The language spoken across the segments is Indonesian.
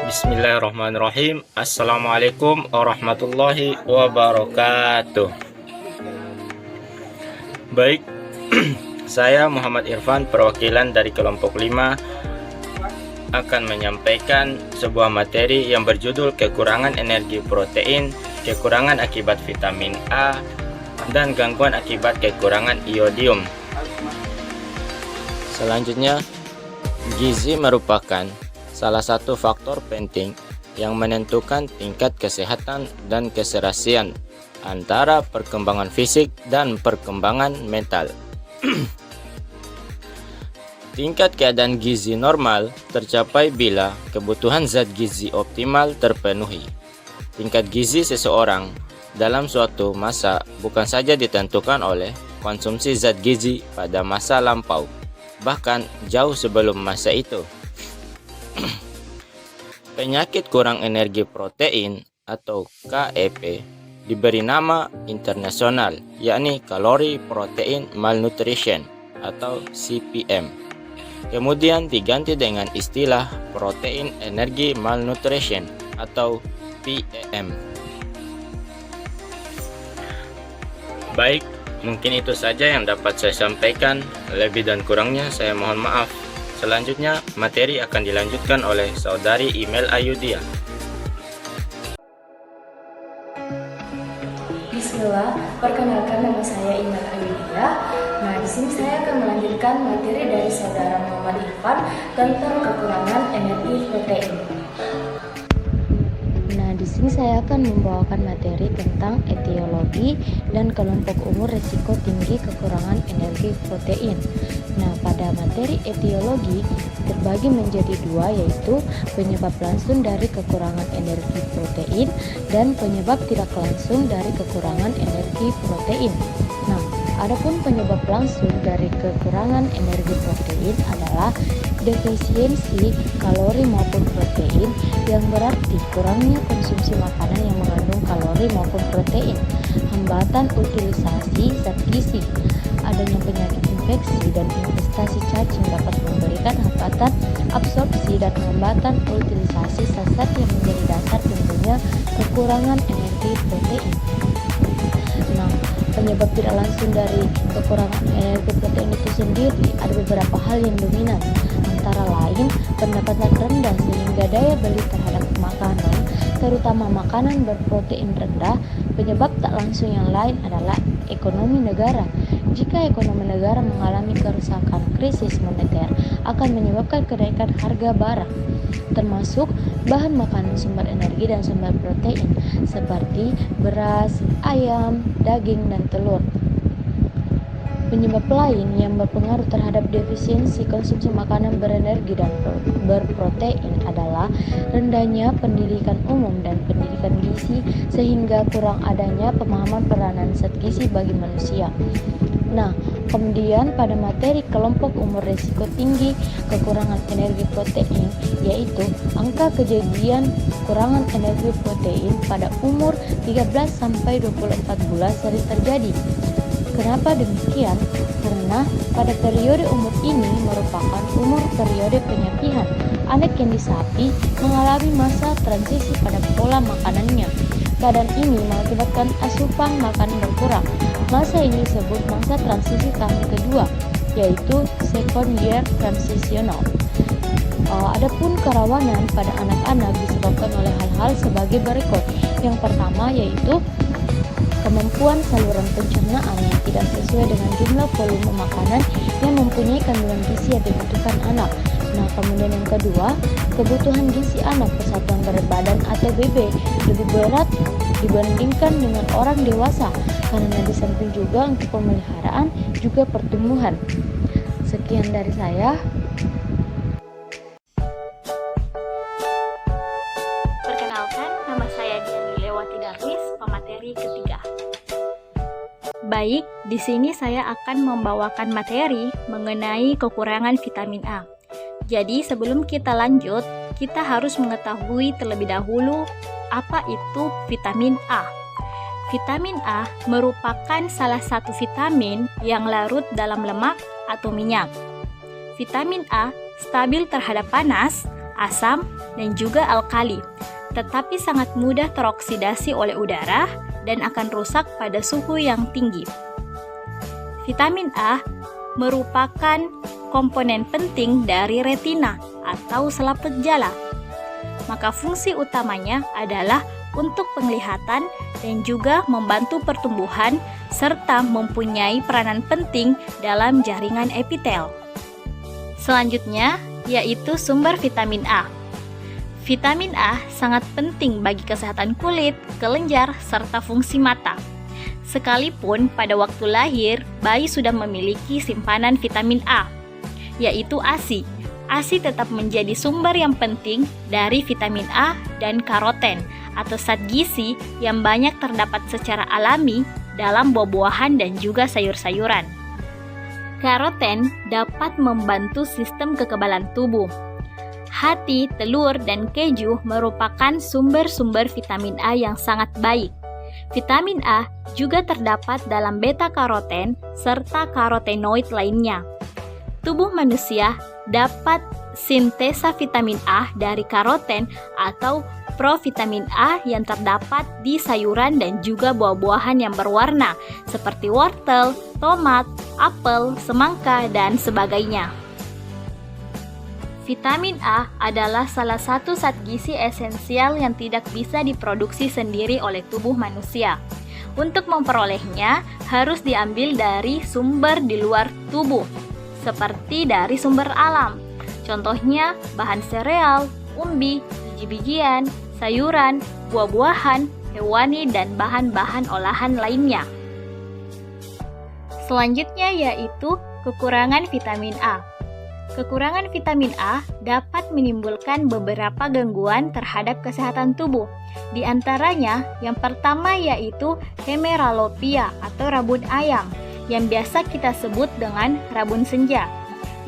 Bismillahirrahmanirrahim. Assalamualaikum warahmatullahi wabarakatuh. Baik, saya Muhammad Irfan, perwakilan dari kelompok 5, akan menyampaikan sebuah materi yang berjudul kekurangan energi protein, kekurangan akibat vitamin A, dan gangguan akibat kekurangan iodium. Selanjutnya, gizi merupakan salah satu faktor penting yang menentukan tingkat kesehatan dan keserasian antara perkembangan fisik dan perkembangan mental. Tingkat keadaan gizi normal tercapai bila kebutuhan zat gizi optimal terpenuhi. Tingkat gizi seseorang dalam suatu masa bukan saja ditentukan oleh konsumsi zat gizi pada masa lampau, bahkan jauh sebelum masa itu. Penyakit kurang energi protein atau KEP diberi nama internasional, yakni Calorie Protein Malnutrition atau CPM. Kemudian diganti dengan istilah Protein Energy Malnutrition atau PEM. Baik, mungkin itu saja yang dapat saya sampaikan. Lebih dan kurangnya saya mohon maaf. Selanjutnya, materi akan dilanjutkan oleh saudari Email Ayudia. Bismillah, perkenalkan nama saya Email Ayudia. Nah, di sini saya akan melanjutkan materi dari saudara Muhammad Irfan tentang kekurangan energi protein. Nah, di sini saya akan membawakan materi tentang etiologi dan kelompok umur risiko tinggi kekurangan energi protein. Nah, pada materi etiologi terbagi menjadi dua, yaitu penyebab langsung dari kekurangan energi protein dan penyebab tidak langsung dari kekurangan energi protein. Nah, adapun penyebab langsung dari kekurangan energi protein adalah defisiensi kalori maupun protein, yang berarti kurangnya konsumsi makanan yang mengandung kalori maupun protein, hambatan utilisasi zat gizi, adanya penyakit infeksi dan investasi cacing dapat memberikan hambatan absorpsi dan hambatan utilisasi zat yang menjadi dasar timbulnya kekurangan energi protein. Nah, penyebab tidak langsung dari kekurangan energi protein itu sendiri ada beberapa hal yang dominan, antara lain pendapatan rendah sehingga daya beli terhadap makanan, terutama makanan berprotein rendah. Penyebab tak langsung yang lain adalah ekonomi negara. Jika ekonomi negara mengalami kerusakan, krisis moneter akan menyebabkan kenaikan harga barang, termasuk bahan makanan sumber energi dan sumber protein seperti beras, ayam, daging, dan telur. Penyebab lain yang berpengaruh terhadap defisiensi konsumsi makanan berenergi dan berprotein adalah rendahnya pendidikan umum dan pendidikan gizi, sehingga kurang adanya pemahaman peranan zat gizi bagi manusia. Nah, kemudian pada materi kelompok umur risiko tinggi kekurangan energi protein, yaitu angka kejadian kekurangan energi protein pada umur 13-24 bulan sering terjadi. Kenapa demikian? Karena pada periode umur ini merupakan umur periode penyapihan. Anak yang disapi mengalami masa transisi pada pola makanannya. Badan ini mengakibatkan asupan makanan berkurang. Masa ini disebut masa transisi tahun kedua, yaitu second year transitional. Adapun kerawanan pada anak-anak disebabkan oleh hal-hal sebagai berikut. Yang pertama yaitu kemampuan saluran pencernaan yang tidak sesuai dengan jumlah volume makanan yang mempunyai kandungan gizi yang dibutuhkan anak. Nah, kemudian yang kedua, kebutuhan gizi anak persatuan berat badan atau BB lebih berat dibandingkan dengan orang dewasa, karena di samping juga untuk pemeliharaan juga pertumbuhan. Sekian dari saya. Perkenalkan, nama saya Diani Lewati Darwis, pemateri ketiga. Baik, di sini saya akan membawakan materi mengenai kekurangan vitamin A. Jadi sebelum kita lanjut, kita harus mengetahui terlebih dahulu apa itu vitamin A. Vitamin A merupakan salah satu vitamin yang larut dalam lemak atau minyak. Vitamin A stabil terhadap panas, asam, dan juga alkali, tetapi sangat mudah teroksidasi oleh udara dan akan rusak pada suhu yang tinggi. Vitamin A merupakan komponen penting dari retina atau selaput jala. Maka fungsi utamanya adalah untuk penglihatan dan juga membantu pertumbuhan serta mempunyai peranan penting dalam jaringan epitel. Selanjutnya yaitu sumber vitamin A. Vitamin A sangat penting bagi kesehatan kulit, kelenjar, serta fungsi mata. Sekalipun pada waktu lahir, bayi sudah memiliki simpanan vitamin A, yaitu ASI. ASI tetap menjadi sumber yang penting dari vitamin A dan karoten atau zat gizi yang banyak terdapat secara alami dalam buah-buahan dan juga sayur-sayuran. Karoten dapat membantu sistem kekebalan tubuh. Hati, telur, dan keju merupakan sumber-sumber vitamin A yang sangat baik. Vitamin A juga terdapat dalam beta-karoten serta karotenoid lainnya. Tubuh manusia dapat sintesa vitamin A dari karoten atau provitamin A yang terdapat di sayuran dan juga buah-buahan yang berwarna seperti wortel, tomat, apel, semangka, dan sebagainya. Vitamin A adalah salah satu zat gizi esensial yang tidak bisa diproduksi sendiri oleh tubuh manusia. Untuk memperolehnya, harus diambil dari sumber di luar tubuh, seperti dari sumber alam. Contohnya, bahan sereal, umbi, biji-bijian, sayuran, buah-buahan, hewani, dan bahan-bahan olahan lainnya. Selanjutnya yaitu kekurangan vitamin A. Kekurangan vitamin A dapat menimbulkan beberapa gangguan terhadap kesehatan tubuh. Di antaranya, yang pertama yaitu hemeralopia atau rabun ayam, yang biasa kita sebut dengan rabun senja.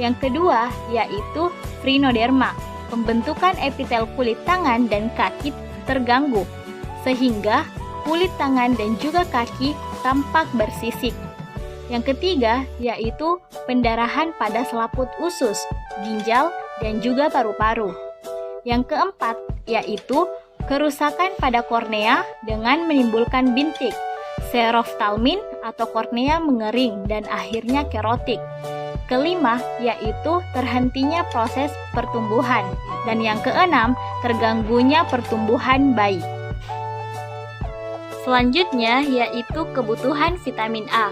Yang kedua yaitu frinoderma, pembentukan epitel kulit tangan dan kaki terganggu, sehingga kulit tangan dan juga kaki tampak bersisik. Yang ketiga yaitu pendarahan pada selaput usus, ginjal, dan juga paru-paru. Yang keempat yaitu kerusakan pada kornea dengan menimbulkan bintik, seroftalmin atau kornea mengering dan akhirnya kerotik. Kelima yaitu terhentinya proses pertumbuhan, dan yang keenam terganggunya pertumbuhan bayi. Selanjutnya yaitu kebutuhan vitamin A.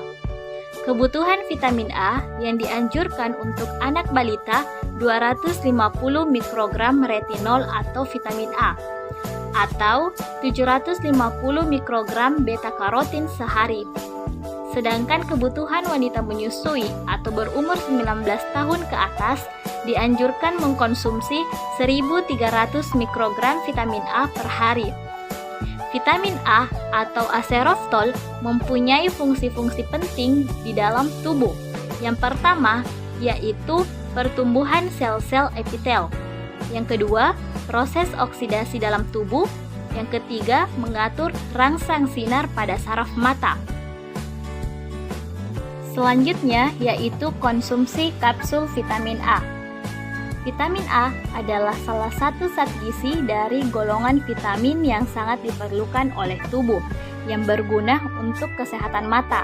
Kebutuhan vitamin A yang dianjurkan untuk anak balita 250 mikrogram retinol atau vitamin A atau 750 mikrogram beta-karotin sehari. Sedangkan kebutuhan wanita menyusui atau berumur 19 tahun ke atas dianjurkan mengkonsumsi 1.300 mikrogram vitamin A per hari. Vitamin A atau aseroftol mempunyai fungsi-fungsi penting di dalam tubuh. Yang pertama yaitu pertumbuhan sel-sel epitel. Yang kedua, proses oksidasi dalam tubuh. Yang ketiga, mengatur rangsang sinar pada saraf mata. Selanjutnya yaitu konsumsi kapsul vitamin A. Vitamin A adalah salah satu zat gizi dari golongan vitamin yang sangat diperlukan oleh tubuh, yang berguna untuk kesehatan mata,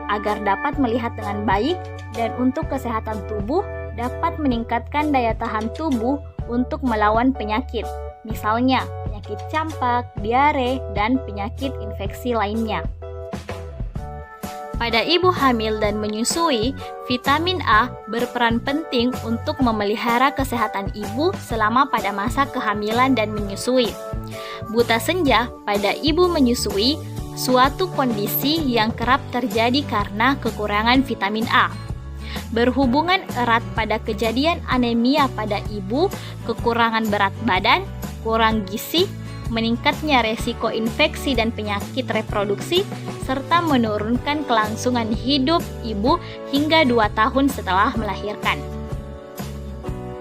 agar dapat melihat dengan baik, dan untuk kesehatan tubuh dapat meningkatkan daya tahan tubuh untuk melawan penyakit, misalnya penyakit campak, diare, dan penyakit infeksi lainnya. Pada ibu hamil dan menyusui, vitamin A berperan penting untuk memelihara kesehatan ibu selama pada masa kehamilan dan menyusui. Buta senja pada ibu menyusui suatu kondisi yang kerap terjadi karena kekurangan vitamin A. Berhubungan erat pada kejadian anemia pada ibu, kekurangan berat badan, kurang gizi, meningkatnya resiko infeksi dan penyakit reproduksi, serta menurunkan kelangsungan hidup ibu hingga 2 tahun setelah melahirkan.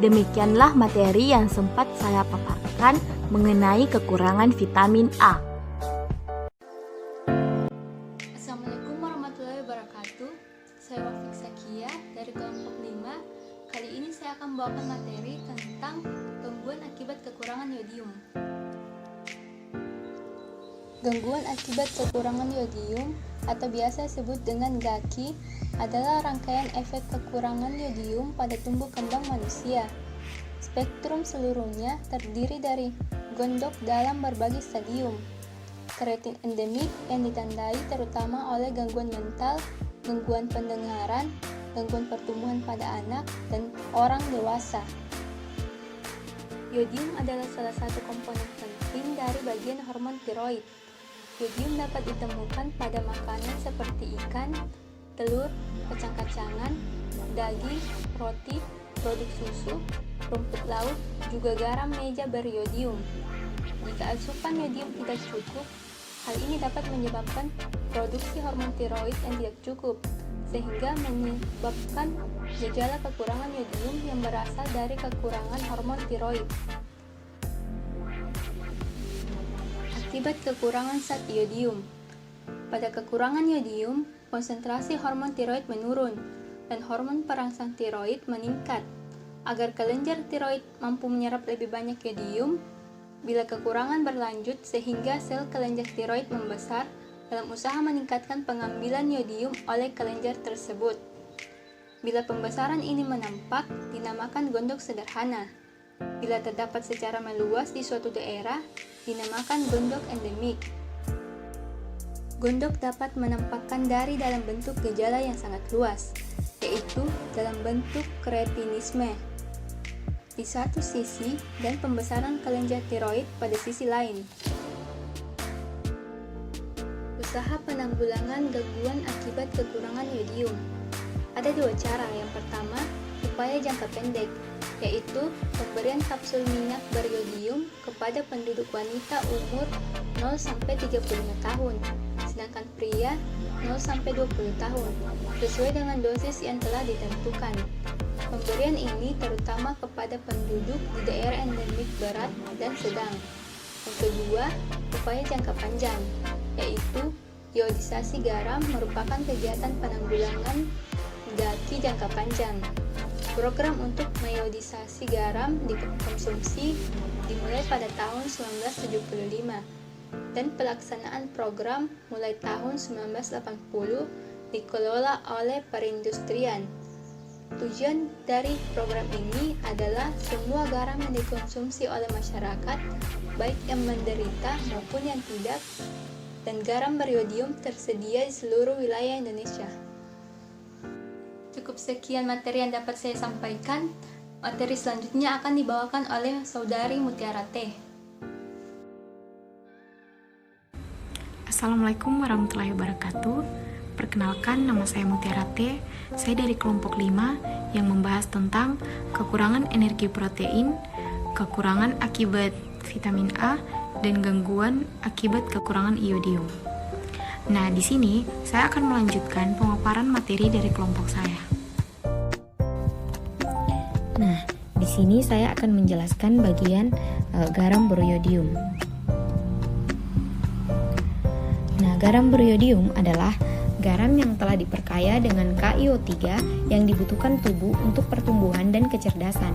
Demikianlah materi yang sempat saya paparkan mengenai kekurangan vitamin A. Assalamualaikum warahmatullahi wabarakatuh. Saya Wafik Sakia dari kelompok 5. Kali ini saya akan membawakan materi tentang gangguan akibat Gangguan akibat kekurangan yodium atau biasa disebut dengan GAKI adalah rangkaian efek kekurangan yodium pada tumbuh kembang manusia. Spektrum seluruhnya terdiri dari gondok dalam berbagai stadium. Kreatin endemik yang ditandai terutama oleh gangguan mental, gangguan pendengaran, gangguan pertumbuhan pada anak, dan orang dewasa. Yodium adalah salah satu komponen penting dari bagian hormon tiroid. Yodium dapat ditemukan pada makanan seperti ikan, telur, kacang-kacangan, daging, roti, produk susu, rumput laut, juga garam meja beriodium. Jika asupan yodium tidak cukup, hal ini dapat menyebabkan produksi hormon tiroid yang tidak cukup, sehingga menyebabkan gejala kekurangan yodium yang berasal dari kekurangan hormon tiroid. Akibat kekurangan zat yodium. Pada kekurangan yodium, konsentrasi hormon tiroid menurun dan hormon perangsang tiroid meningkat. Agar kelenjar tiroid mampu menyerap lebih banyak yodium, bila kekurangan berlanjut sehingga sel kelenjar tiroid membesar dalam usaha meningkatkan pengambilan yodium oleh kelenjar tersebut. Bila pembesaran ini menampak, dinamakan gondok sederhana. Bila terdapat secara meluas di suatu daerah, dinamakan gondok endemik. Gondok dapat menampakkan dari dalam bentuk gejala yang sangat luas, yaitu dalam bentuk kretinisme di satu sisi dan pembesaran kelenjar tiroid pada sisi lain. Usaha penanggulangan gangguan akibat kekurangan yodium. Ada dua cara. Yang pertama, upaya jangka pendek, yaitu pemberian kapsul minyak beriodium kepada penduduk wanita umur 0-35 tahun, sedangkan pria 0-20 tahun, sesuai dengan dosis yang telah ditentukan. Pemberian ini terutama kepada penduduk di daerah endemik berat dan sedang. Yang kedua, upaya jangka panjang, yaitu iodisasi garam merupakan kegiatan penanggulangan GAKI jangka panjang. Program untuk mengiodisasi garam dikonsumsi dimulai pada tahun 1975 dan pelaksanaan program mulai tahun 1980 dikelola oleh perindustrian. Tujuan dari program ini adalah semua garam yang dikonsumsi oleh masyarakat, baik yang menderita maupun yang tidak, dan garam beriodium tersedia di seluruh wilayah Indonesia. Cukup sekian materi yang dapat saya sampaikan. Materi selanjutnya akan dibawakan oleh Saudari Mutiara T. Assalamualaikum warahmatullahi wabarakatuh. Perkenalkan, nama saya Mutiara T. Saya dari kelompok 5 yang membahas tentang kekurangan energi protein, kekurangan akibat vitamin A, dan gangguan akibat kekurangan iodium. Nah, di sini saya akan melanjutkan pemaparan materi dari kelompok saya. Nah, di sini saya akan menjelaskan bagian garam beriodium. Nah, garam beriodium adalah garam yang telah diperkaya dengan KiO3 yang dibutuhkan tubuh untuk pertumbuhan dan kecerdasan.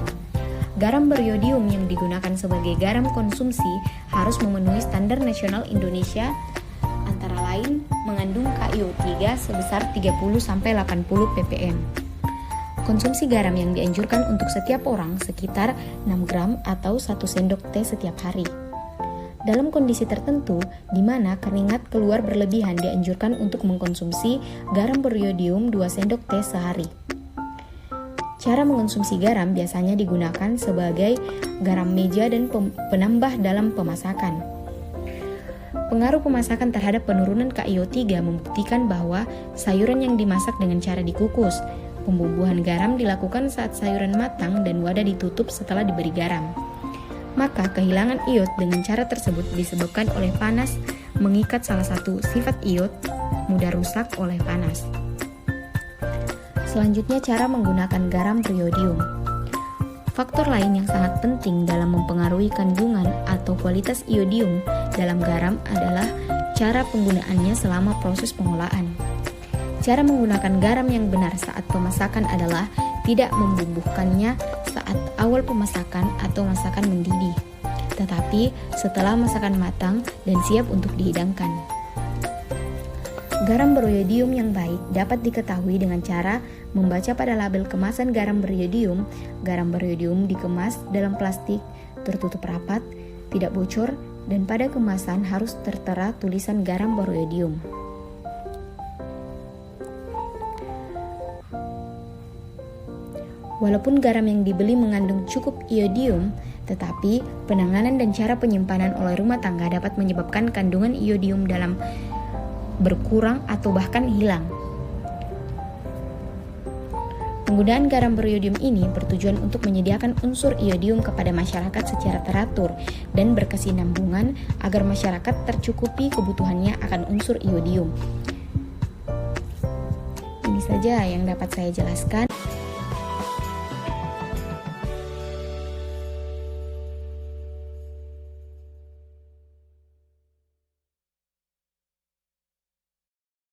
Garam beriodium yang digunakan sebagai garam konsumsi harus memenuhi standar nasional Indonesia, antara lain mengandung KiO3 sebesar 30-80 ppm. Konsumsi garam yang dianjurkan untuk setiap orang sekitar 6 gram atau 1 sendok teh setiap hari. Dalam kondisi tertentu, di mana keringat keluar berlebihan, dianjurkan untuk mengkonsumsi garam beriodium 2 sendok teh sehari. Cara mengkonsumsi garam biasanya digunakan sebagai garam meja dan penambah dalam pemasakan. Pengaruh pemasakan terhadap penurunan KiO3 membuktikan bahwa sayuran yang dimasak dengan cara dikukus. Pembubuhan garam dilakukan saat sayuran matang dan wadah ditutup setelah diberi garam. Maka kehilangan iod dengan cara tersebut disebabkan oleh panas mengikat salah satu sifat iod, mudah rusak oleh panas. Selanjutnya, cara menggunakan garam beriodium. Faktor lain yang sangat penting dalam mempengaruhi kandungan atau kualitas iodium dalam garam adalah cara penggunaannya selama proses pengolahan. Cara menggunakan garam yang benar saat pemasakan adalah tidak membubuhkannya saat awal pemasakan atau masakan mendidih. tetapi setelah masakan matang dan siap untuk dihidangkan. Garam beriodium yang baik dapat diketahui dengan cara membaca pada label kemasan garam beriodium. Garam beriodium dikemas dalam plastik tertutup rapat, tidak bocor, dan pada kemasan harus tertera tulisan garam beriodium. Walaupun garam yang dibeli mengandung cukup iodium, tetapi penanganan dan cara penyimpanan oleh rumah tangga dapat menyebabkan kandungan iodium dalam berkurang atau bahkan hilang. Penggunaan garam beriodium ini bertujuan untuk menyediakan unsur iodium kepada masyarakat secara teratur dan berkesinambungan agar masyarakat tercukupi kebutuhannya akan unsur iodium. Ini saja yang dapat saya jelaskan.